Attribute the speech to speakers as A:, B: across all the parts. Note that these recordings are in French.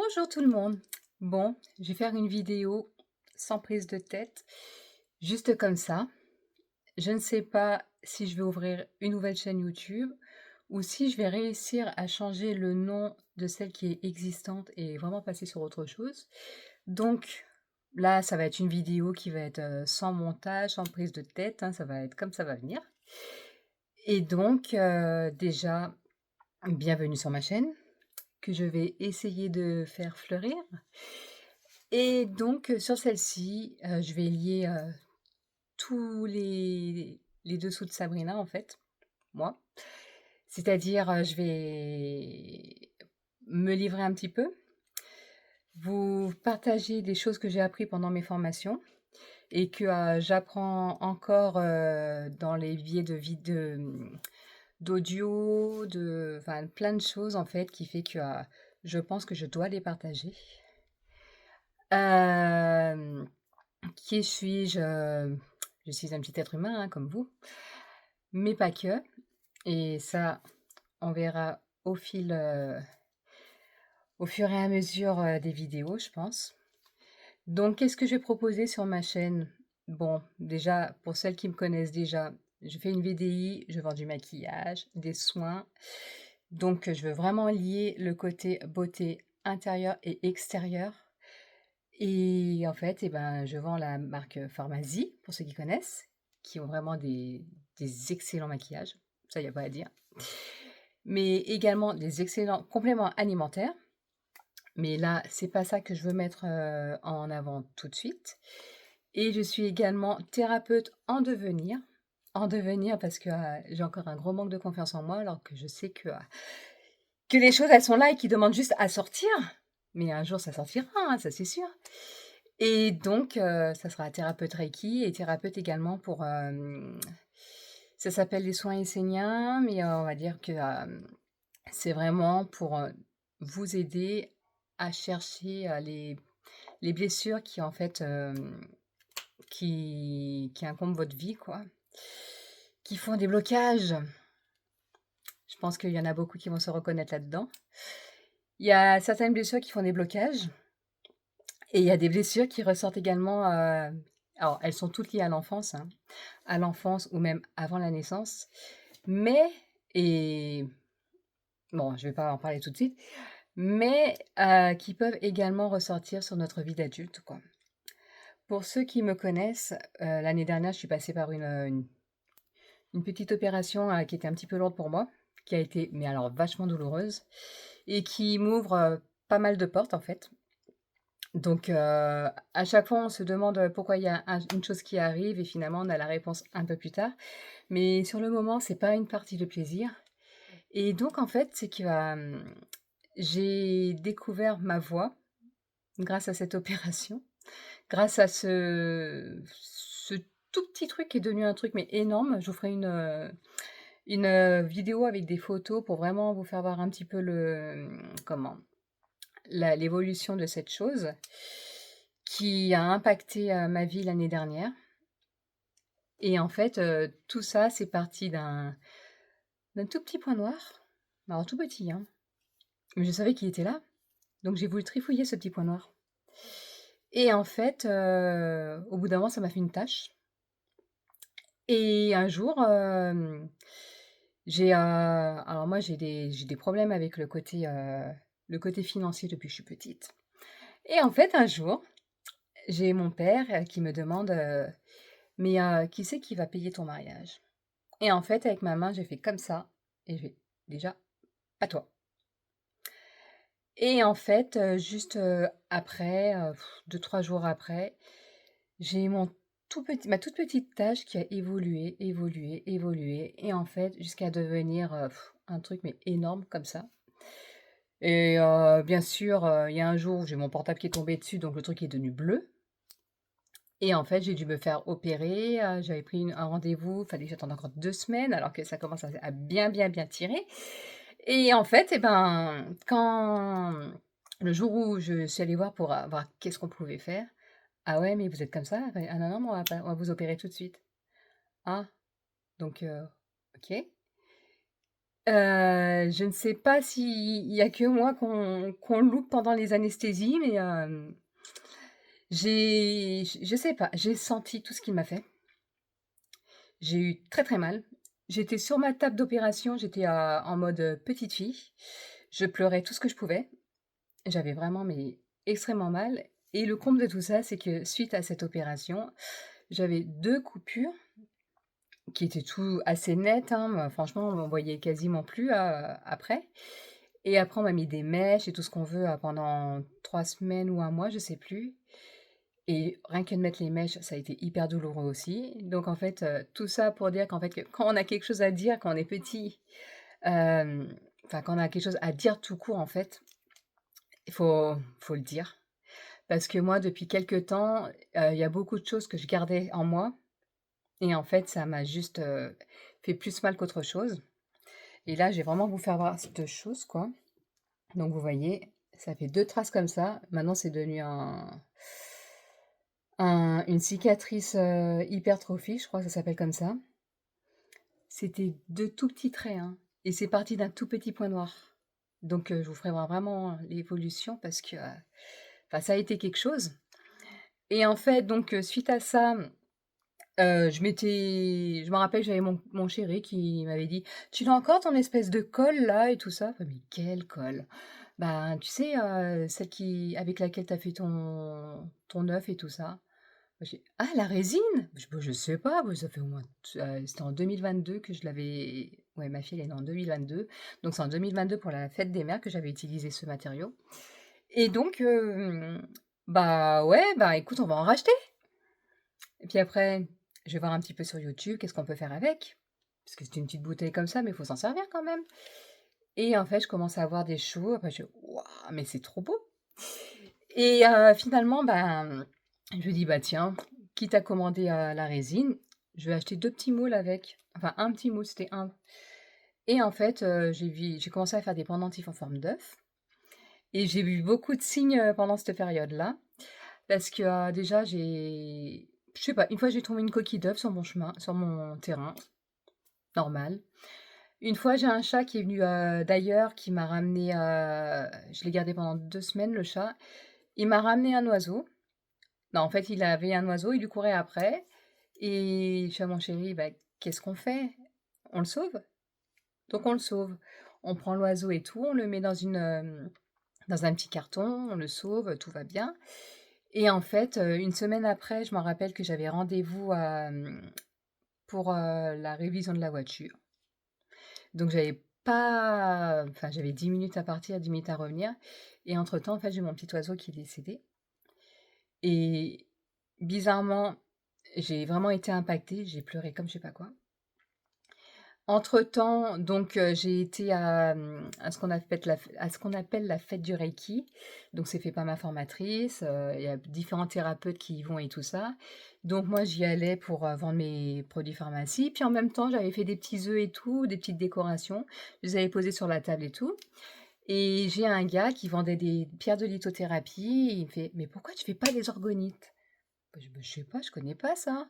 A: Bonjour tout le monde. Bon, je vais faire une vidéo sans prise de tête, juste comme ça. Je ne sais pas si je vais ouvrir une nouvelle chaîne YouTube ou si je vais réussir à changer le nom de celle qui est existante et vraiment passer sur autre chose. Donc là, ça va être une vidéo qui va être sans montage, sans prise de tête, hein, ça va être comme ça va venir. Et donc, déjà, bienvenue sur ma chaîne, que je vais essayer de faire fleurir. Et donc, sur celle-ci, je vais lier, tous les dessous de Sabrina, en fait, moi. C'est-à-dire, je vais me livrer un petit peu, vous partager des choses que j'ai appris pendant mes formations et que, j'apprends encore, dans les biais d'audio, enfin plein de choses, en fait, qui fait que, je pense que je dois les partager. Hem Qui suis-je? Je suis un petit être humain, hein, comme vous, mais pas que, et ça, on verra au fur et à mesure, des vidéos, je pense. Donc qu'est-ce que je vais proposer sur ma chaîne? Bon, déjà, pour celles qui me connaissent déjà, je fais une VDI, je vends du maquillage, des soins, donc je veux vraiment lier le côté beauté intérieure et extérieure. Et en fait, je vends la marque Pharmazie, pour ceux qui connaissent, qui ont vraiment des excellents maquillages, ça, il y a pas à dire. Mais également des excellents compléments alimentaires, mais là, c'est pas ça que je veux mettre, en avant tout de suite. Et je suis également thérapeute en devenir parce que, j'ai encore un gros manque de confiance en moi, alors que je sais que les choses, elles sont là et qui demandent juste à sortir. Mais un jour, ça sortira, hein, ça c'est sûr. Et donc, ça sera thérapeute Reiki et thérapeute également pour, ça s'appelle les soins esséniens, mais, on va dire que, c'est vraiment pour, vous aider à chercher, les blessures qui en fait, qui encombrent votre vie quoi, qui font des blocages. Je pense qu'il y en a beaucoup qui vont se reconnaître là-dedans. Il y a certaines blessures qui font des blocages. Et il y a des blessures qui ressortent également, alors elles sont toutes liées hein, à l'enfance ou même avant la naissance, mais et bon, je vais pas en parler tout de suite, mais qui peuvent également ressortir sur notre vie d'adulte, quoi. Pour ceux qui me connaissent, l'année dernière, je suis passée par une petite opération, qui était un petit peu lourde pour moi, qui a été mais alors vachement douloureuse et qui m'ouvre, pas mal de portes, en fait. Donc, à chaque fois, on se demande, pourquoi il y a une chose qui arrive et finalement, on a la réponse un peu plus tard. Mais sur le moment, c'est pas une partie de plaisir et donc en fait, c'est que, j'ai découvert ma voix grâce à cette opération, grâce à ce tout petit truc qui est devenu un truc mais énorme. Je vous ferai une vidéo avec des photos pour vraiment vous faire voir un petit peu comment? L'évolution de cette chose qui a impacté, ma vie l'année dernière. Et en fait, tout ça, c'est parti d'un tout petit point noir, alors tout petit, hein, mais je savais qu'il était là, donc j'ai voulu trifouiller ce petit point noir. Et en fait, au bout d'un moment, ça m'a fait une tache et un jour, alors moi j'ai des problèmes avec le côté financier depuis que je suis petite. Et en fait, un jour, j'ai mon père, qui me demande, «Mais, qui c'est qui va payer ton mariage?» Et en fait, avec ma main, j'ai fait comme ça et j'ai «Déjà, pas toi». Et en fait, juste, après, 2-3 jours après, j'ai ma toute petite tâche qui a évolué, évolué, évolué et en fait, jusqu'à devenir, un truc mais énorme comme ça. Et bien sûr, il y a un jour où j'ai mon portable qui est tombé dessus, donc le truc est devenu bleu. Et en fait, j'ai dû me faire opérer, j'avais pris un rendez-vous, fallait que j'attende encore 2 semaines alors que ça commence à bien, bien, bien tirer. Et en fait, quand le jour où je suis allée voir pour, voir qu'est-ce qu'on pouvait faire: «Ah ouais, mais vous êtes comme ça?» Enfin, «Ah non, non, mais on va vous opérer tout de suite». «Ah, donc OK». Je ne sais pas s'il y a que moi qu'on loupe pendant les anesthésies, mais je sais pas, j'ai senti tout ce qu'il m'a fait. J'ai eu très, très mal. J'étais sur ma table d'opération, j'étais, en mode, petite fille. Je pleurais tout ce que je pouvais. J'avais vraiment, mais extrêmement mal et le comble de tout ça, c'est que suite à cette opération, j'avais 2 coupures qui étaient tout assez nettes, hein, franchement, on voyait quasiment plus, après et après on m'a mis des mèches et tout ce qu'on veut, pendant 3 semaines ou un mois, je sais plus et rien que de mettre les mèches, ça a été hyper douloureux aussi. Donc en fait, tout ça pour dire qu'en fait, que quand on a quelque chose à dire, quand on est petit, hem, enfin quand on a quelque chose à dire tout court en fait, il faut le dire. Parce que moi, depuis quelque temps, il y a beaucoup de choses que je gardais en moi et en fait, ça m'a juste, fait plus mal qu'autre chose et là, je vais vraiment vous faire voir cette chose, quoi. Donc vous voyez, ça fait 2 traces comme ça. Maintenant, c'est devenu une cicatrice, hypertrophique, je crois que ça s'appelle comme ça. C'était de tout petits traits, hein et c'est parti d'un tout petit point noir. Donc je vous ferai voir vraiment l'évolution parce que, enfin, ça a été quelque chose et en fait, donc suite à ça, je me rappelle, j'avais mon chéri qui m'avait dit: «Tu l'as encore ton espèce de colle là et tout ça?» «Mais quelle colle?» «Ben, tu sais, celle qui avec laquelle tu as fait ton œuf et tout ça». J'ai: «Ah la résine?» Je sais pas, bah, ça fait au moins c'était en 2022 que je l'avais ouais, ma fille elle est née en 2022, donc c'est en 2022 pour la fête des mères que j'avais utilisé ce matériau et donc bah, ouais, bah, écoute, on va en racheter et puis après, je vais voir un petit peu sur YouTube, qu'est-ce qu'on peut faire avec? Parce que c'est une petite bouteille comme ça, mais il faut s'en servir quand même et en fait, je commence à voir des shows, après je fais: «Waouh, mais c'est trop beau!» et finalement, ben, je me dis: «Bah, tiens, quitte à commander, la résine, je vais acheter 2 petits moules avec». Enfin, un petit moule, c'était un et en fait, j'ai commencé à faire des pendentifs en forme d'œuf et j'ai vu beaucoup de signes, pendant cette période-là. Parce que, déjà je sais pas, une fois j'ai trouvé une coquille d'œuf sur mon chemin, sur mon terrain, normal. Une fois, j'ai un chat qui est venu, d'ailleurs, qui m'a ramené, je l'ai gardé pendant 2 semaines le chat. Il m'a ramené un oiseau. Non, en fait, il avait un oiseau, il lui courait après et je fais à mon chéri: «Bah, qu'est-ce qu'on fait? On le sauve?» Donc on le sauve. On prend l'oiseau et tout, on le met dans un petit carton, on le sauve, tout va bien et en fait, 1 semaine après, je m'en rappelle que j'avais rendez-vous, pour, la révision de la voiture. Donc j'avais pas enfin, j'avais 10 minutes à partir, 10 minutes à revenir et entre-temps, en fait, j'ai mon petit oiseau qui est décédé et bizarrement, j'ai vraiment été impactée, j'ai pleuré comme je sais pas quoi. Entre-temps, donc j'ai été à ce qu'on appelle la fête du Reiki. Donc c'est fait par ma formatrice, il y a différents thérapeutes qui y vont et tout ça. Donc moi, j'y allais pour, vendre mes produits pharmacie, puis en même temps, j'avais fait des petits œufs et tout, des petites décorations. Je les avais posés sur la table et tout et j'ai un gars qui vendait des pierres de lithothérapie, il me fait: «Mais pourquoi tu fais pas des orgonites?» Bah, je sais pas, je connais pas ça».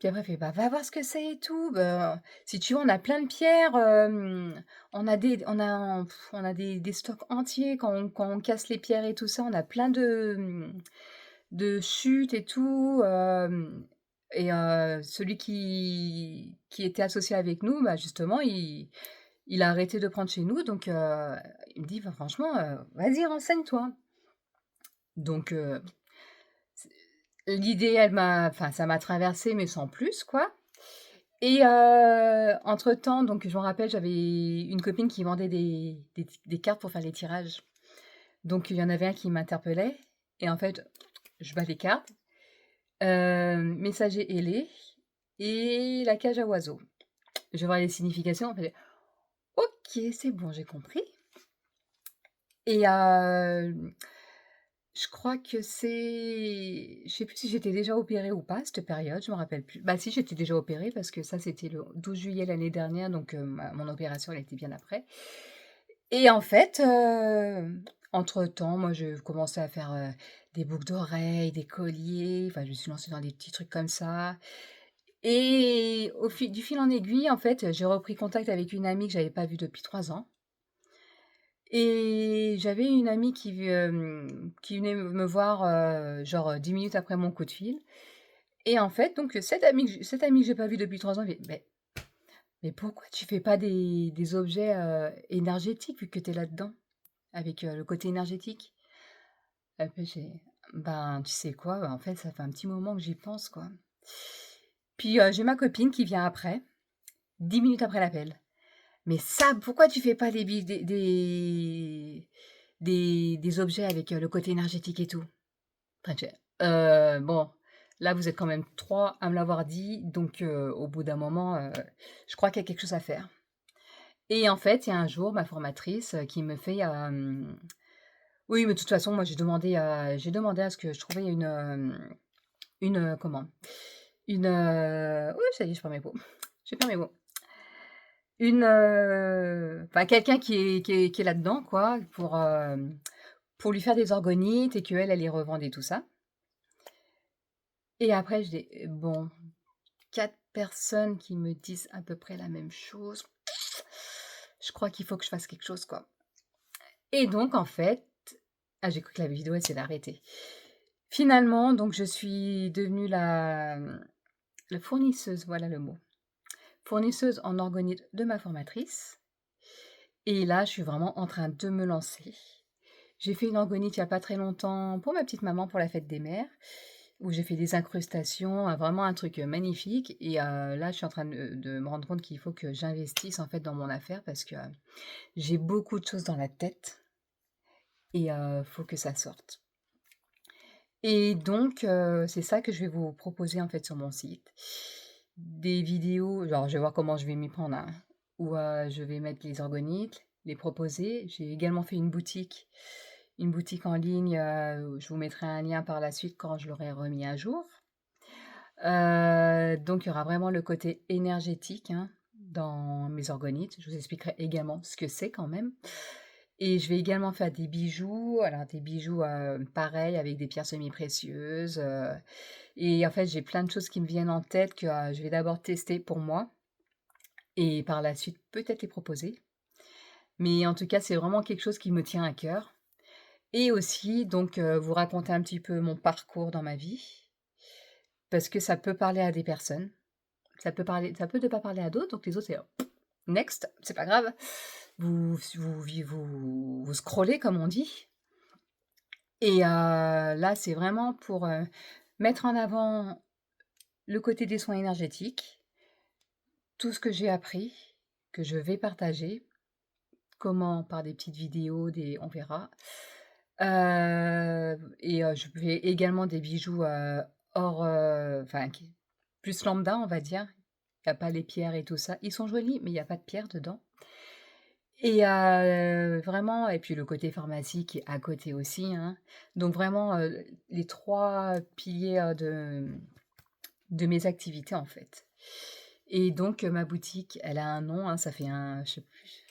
A: Puis après, il fait: «Bah, va voir ce que c'est et tout, bah, si tu veux, on a plein de pierres, on a des stocks entiers quand on casse les pierres et tout ça, on a plein de chutes et tout», et celui qui était associé avec nous, bah, justement, il a arrêté de prendre chez nous donc il me dit: «Bah, franchement, vas-y renseigne-toi». Donc c l'idée, enfin, ça m'a traversée mais sans plus, quoi. Et entre-temps, donc je me rappelle, j'avais une copine qui vendait des cartes pour faire les tirages. Donc il y en avait un qui m'interpellait et en fait, je bats les cartes, messager ailé et la cage à oiseaux. Je vais voir les significations, en fait, «OK, c'est bon, j'ai compris» et je crois que je sais plus si j'étais déjà opérée ou pas à cette période, je me rappelle plus. Bah si, j'étais déjà opérée parce que ça, c'était le 12 juillet l'année dernière, donc ma mon opération, elle était bien après et en fait, entre-temps, moi, je commençais à faire, des boucles d'oreilles, des colliers, enfin, je me suis lancée dans des petits trucs comme ça Et du fil en aiguille, en fait, j'ai repris contact avec une amie que j'avais pas vue depuis 3 ans et j'avais une amie qui venait me voir, genre, 10 minutes après mon coup de fil et en fait, donc cette amie que j'ai pas vue depuis 3 ans, elle fait: mais pourquoi tu fais pas des objets, énergétiques vu que tu es là-dedans, avec, le côté énergétique?» Après j'ai: «Ben, tu sais quoi? En fait, ça fait un petit moment que j'y pense, quoi». Puis, j'ai ma copine qui vient après, 10 minutes après l'appel. «Mais ça, pourquoi tu fais pas des objets avec, le côté énergétique et tout?» Enfin, je fais: bon, là, vous êtes quand même 3 à me l'avoir dit, donc au bout d'un moment, je crois qu'il y a quelque chose à faire». Et en fait, il y a un jour, ma formatrice, qui me fait, oui, mais de toute façon, moi, j'ai demandé à ce que je trouvais comment? Oui, ça y est, je perds mes mots. Je perds mes mots. Enfin, quelqu'un qui est là-dedans, quoi, pour lui faire des orgonites et qu'elle, elle les revendait, tout ça. Et après, je dis: «Bon, 4 personnes qui me disent à peu près la même chose, je crois qu'il faut que je fasse quelque chose, quoi». Et donc en fait, j'ai cru que la vidéo, elle s'est arrêtée. Finalement, donc je suis devenue la fournisseuse, voilà le mot, fournisseuse en orgonite de ma formatrice et là, je suis vraiment en train de me lancer. J'ai fait une orgonite il y a pas très longtemps pour ma petite maman pour la fête des mères, où j'ai fait des incrustations, vraiment un truc, magnifique et là, je suis en train de me rendre compte qu'il faut que j'investisse, en fait, dans mon affaire parce que, j'ai beaucoup de choses dans la tête et faut que ça sorte. Et donc c'est ça que je vais vous proposer, en fait, sur mon site. Des vidéos alors je vais voir comment je vais m'y prendre, hein, où, je vais mettre les orgonites, les proposer. J'ai également fait une boutique en ligne, je vous mettrai un lien par la suite quand je l'aurai remis à jour. Donc il y aura vraiment le côté énergétique, hein, dans mes orgonites. Je vous expliquerai également ce que c'est quand même et je vais également faire des bijoux, alors des bijoux, pareils avec des pierres semi-précieuses, et en fait, j'ai plein de choses qui me viennent en tête que, je vais d'abord tester pour moi et par la suite peut-être les proposer. Mais en tout cas, c'est vraiment quelque chose qui me tient à cœur et aussi donc vous raconter un petit peu mon parcours dans ma vie, parce que ça peut parler à des personnes. Ça peut ne pas parler à d'autres, donc les autres, c'est next, c'est pas grave. Vous scrollez comme on dit et là, c'est vraiment pour, mettre en avant le côté des soins énergétiques, tout ce que j'ai appris, que je vais partager. Comment? Par des petites vidéos, on verra. Et je fais également des bijoux, hors, enfin qui plus lambda, on va dire. Il y a pas les pierres et tout ça. Ils sont jolis, mais il y a pas de pierres dedans. Et vraiment et puis le côté pharmacie qui est à côté aussi, hein. Donc vraiment, les 3 piliers, de mes activités, en fait. Et donc ma boutique, elle a un nom, hein, ça fait je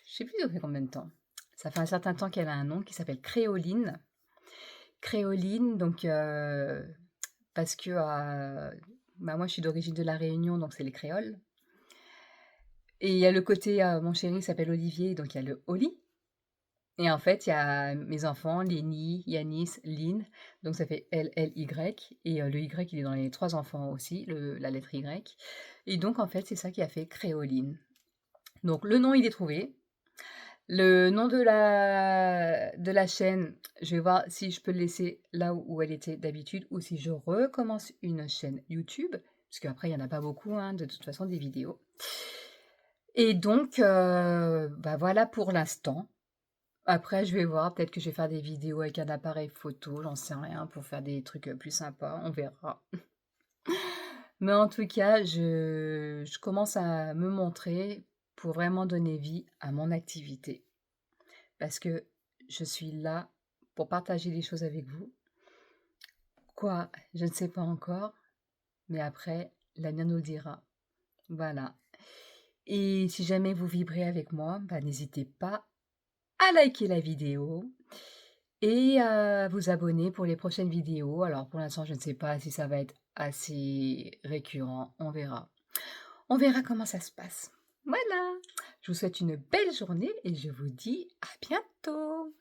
A: sais plus ça fait combien de temps. Ça fait un certain temps qu'elle a un nom qui s'appelle Créoline. Créoline donc parce que, bah, moi je suis d'origine de La Réunion, donc c'est les créoles. Et il y a le côté, mon chéri s'appelle Olivier, donc il y a le Oli. Et en fait, il y a mes enfants, Lénie, Yanis, Lynn, donc ça fait L-L-Y et le Y, il est dans les 3 enfants aussi, la lettre Y. Et donc en fait, c'est ça qui a fait Créoline. Donc le nom, il est trouvé. Le nom de la chaîne, je vais voir si je peux le laisser là où elle était d'habitude ou si je recommence une chaîne YouTube, parce qu'après il y en a pas beaucoup, hein, de toute façon des vidéos. Et donc bah, voilà pour l'instant. Après je vais voir, peut-être que je vais faire des vidéos avec un appareil photo, j'en sais rien, pour faire des trucs, plus sympas, on verra. Mais en tout cas, je commence à me montrer pour vraiment donner vie à mon activité. Parce que je suis là pour partager des choses avec vous. Quoi? Je ne sais pas encore, mais après, l'avenir nous le dira. Voilà. Et si jamais vous vibrez avec moi, bah, n'hésitez pas à liker la vidéo et à vous abonner pour les prochaines vidéos. Alors pour l'instant, je ne sais pas si ça va être assez récurrent, on verra. On verra comment ça se passe. Voilà, je vous souhaite une belle journée et je vous dis à bientôt.